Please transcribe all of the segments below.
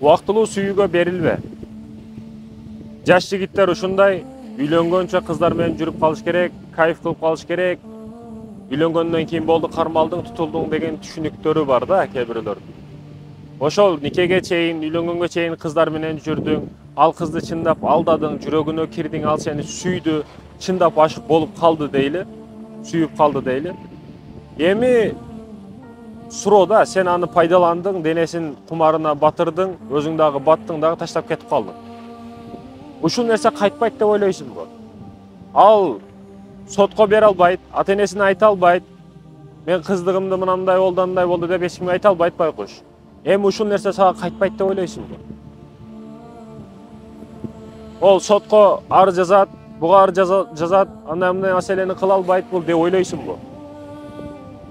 Убактылуу сүйүүгө берилбе. Жаш жигиттер ушундай үйлөнгөнчө кыздар менен жүрүп калыш керек, кайф кылып калыш керек. Үйлөнгөндөн кийин болду, кармалдың, тутулдуң деген түшүнүктөрү бар да кээ бирөөлөрдүн. Ошол никеге чейин, үйлөнгөнгө чейин кыздар менен жүрдүң, ал кызды чындап алдадың, жүрөгүнө кирдиң, ал сени сүйдү, чындап ашык болуп калды дейли, сүйүп калды дейли. Эми суроо сен аны пайдаландың, денесин кумарына батырдың, өзүң дагы баттың дагы таштап кетип калдың. Ушул нерсе кайтпайт деп ойлойсуңбу? Ал сотко бере албайт, ата энесине айта албайт. Мен кыздыгымды мынандай болду, андай болду деп эч кимге айта албайт байкуш. Эми ушул нерсе сага кайтпайт деп ойлойсуңбу? Ол сотко арыз жазат, буга арыз жазат, андай маселени кыла албайт бул деп ойлойсуңбу?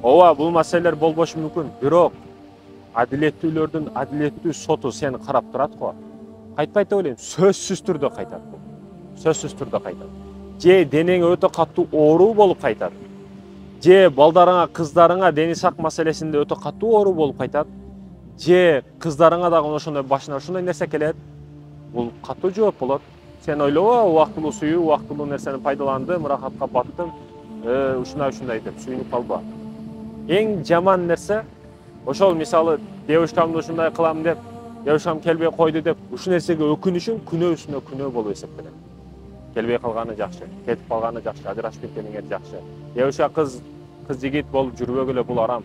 Ооба, бул маселелер болбошу мүмкүн, бирок адилеттүүлөрдүн адилеттүү соту сени карап турат го. Кайтпайт деп ойлойм, сөзсүз түрдө кайтат бул. Сөзсүз түрдө кайтат. Же денең өтө катуу оору болуп кайтат. Же балдарыңа, кыздарыңа дени сак маселесинде өтө катуу оору болуп кайтат. Же кыздарыңа дагы ошондой башына ушундай нерсе келет. Бул катуу жооп болот. Сен ойлобо, убактылуу сүйүү, убактылуу нерсени пайдаландым, муракатка баттым, ушундай деп сүйүнүп калба. Эң жаман нерсе ошол мисалы девушкамды ушундай кылам деп, девушкам келбей койду деп, ушул нерсеге өкүнүшүң күнөө үстүнө күнөө болуп эсептелет. Келбей калганы жакшы, кетип калганы жакшы, ажырашып кеткениңер жакшы. Девушка кыз жигит болуп жүрбөгүлө, бул арам.